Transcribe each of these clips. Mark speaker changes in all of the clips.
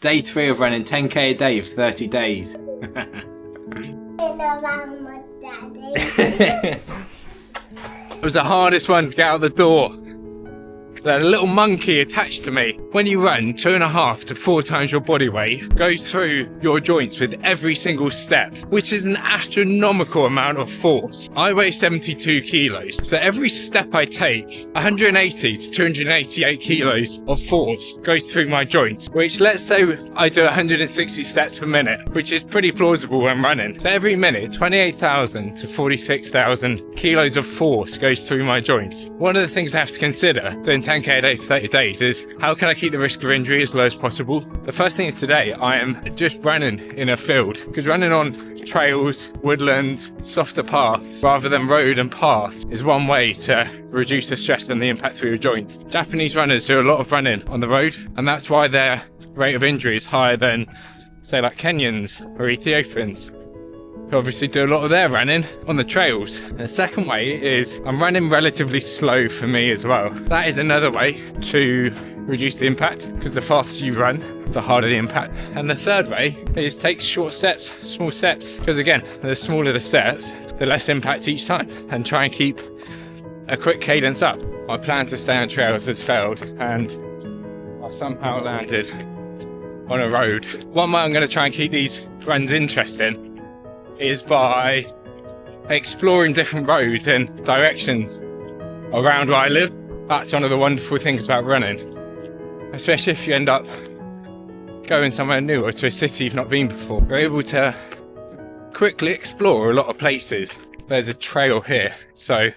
Speaker 1: Day 3 of running 10k a day for 30 days. It was the hardest one to get out the door. They had a little monkey attached to me. When you run 2.5 to 4 times your body weight, goes through your joints with every single step, which is an astronomical amount of force. I weigh 72 kilos, so every step I take, 180 to 288 kilos of force goes through my joints, which let's say I do 160 steps per minute, which is pretty plausible when running. So every minute, 28,000 to 46,000 kilos of force goes through my joints. One of the things I have to consider doing 10k a day for 30 days is how can I keep the risk of injury as low as possible? The first thing is today I am just running in a field, because running on trails, woodlands, softer paths rather than road and path is one way to reduce the stress and the impact through your joints. Japanese runners do a lot of running on the road, and that's why their rate of injury is higher than say like Kenyans or Ethiopians, who obviously do a lot of their running on the trails. The second way is I'm running relatively slow for me as well. That is another way to reduce the impact, because the faster you run, the harder the impact. And the third way is take short steps, small steps, because again, the smaller the steps, the less impact each time, and try and keep a quick cadence up. My plan to stay on trails has failed, and I've somehow landed on a road. One way I'm going to try and keep these runs interesting is by exploring different roads and directions around where I live. That's one of the wonderful things about running, especially if you end up going somewhere new or to a city you've not been before. You're able to quickly explore a lot of places. There's a trail here, so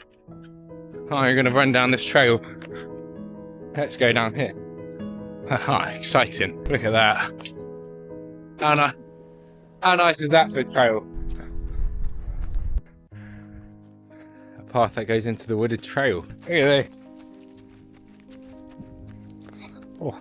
Speaker 1: I'm going to run down this trail. Let's go down here. Haha, exciting. Look at that. How nice is that for a trail? Path that goes into the wooded trail. Look at this. Oh.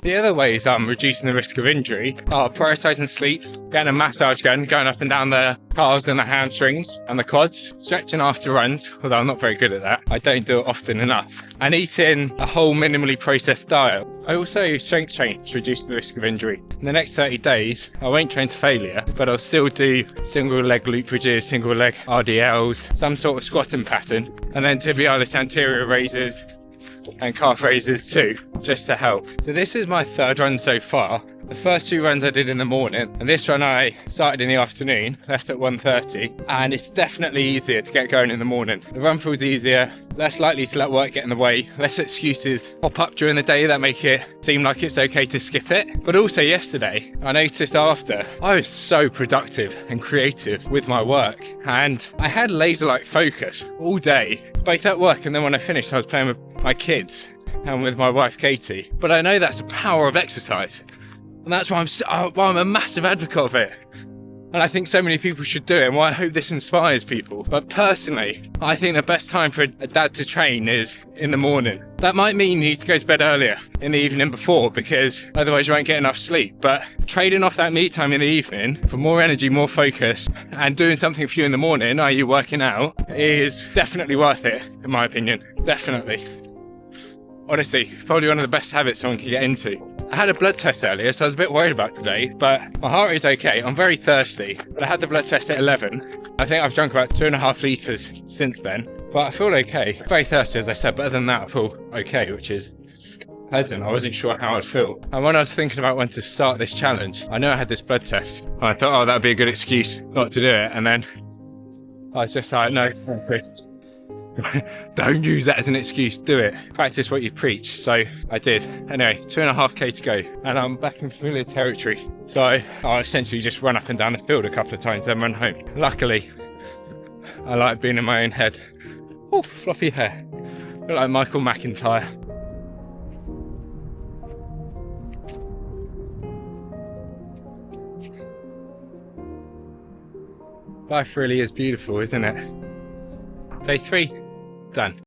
Speaker 1: The other ways I'm reducing the risk of injury are prioritising sleep, getting a massage gun, going up and down the calves and the hamstrings and the quads, stretching after runs, although I'm not very good at that. I don't do it often enough. And eating a whole minimally processed diet. I also strength train to reduce the risk of injury. In the next 30 days, I won't train to failure, but I'll still do single leg glute bridges, single leg RDLs, some sort of squatting pattern, and then tibialis anterior raises and calf raises too, just to help. So this is my third run so far. The first 2 runs I did in the morning, and this run I started in the afternoon, left at 1:30, and it's definitely easier to get going in the morning. The run feels easier, less likely to let work get in the way, less excuses pop up during the day that make it seem like it's okay to skip it. But also yesterday, I noticed after, I was so productive and creative with my work, and I had laser-like focus all day, both at work and then when I finished I was playing with my kids and with my wife Katie. But I know that's the power of exercise, and that's why I'm a massive advocate of it, and I think so many people should do it, and why I hope this inspires people. But personally, I think the best time for a dad to train is in the morning. That might mean you need to go to bed earlier in the evening before, because otherwise you won't get enough sleep. But trading off that me time in the evening for more energy, more focus, and doing something for you in the morning, i.e. working out, is definitely worth it, in my opinion. Definitely. Honestly, probably one of the best habits someone can get into. I had a blood test earlier, so I was a bit worried about today, but my heart rate's okay. I'm very thirsty, but I had the blood test at 11. I think I've drunk about 2.5 litres since then, but I feel okay. Very thirsty, as I said, but other than that, I feel okay, which is pleasant. I wasn't sure how I'd feel. And when I was thinking about when to start this challenge, I know I had this blood test. I thought, oh, that'd be a good excuse not to do it, and then I was just like, no, Chris. Don't use that as an excuse, do it. Practice what you preach. So I did. Anyway, 2.5k to go, and I'm back in familiar territory. So I'll essentially just run up and down the field a couple of times, then run home. Luckily, I like being in my own head. Oh, floppy hair. Look like Michael McIntyre. Life really is beautiful, isn't it? Day 3, done.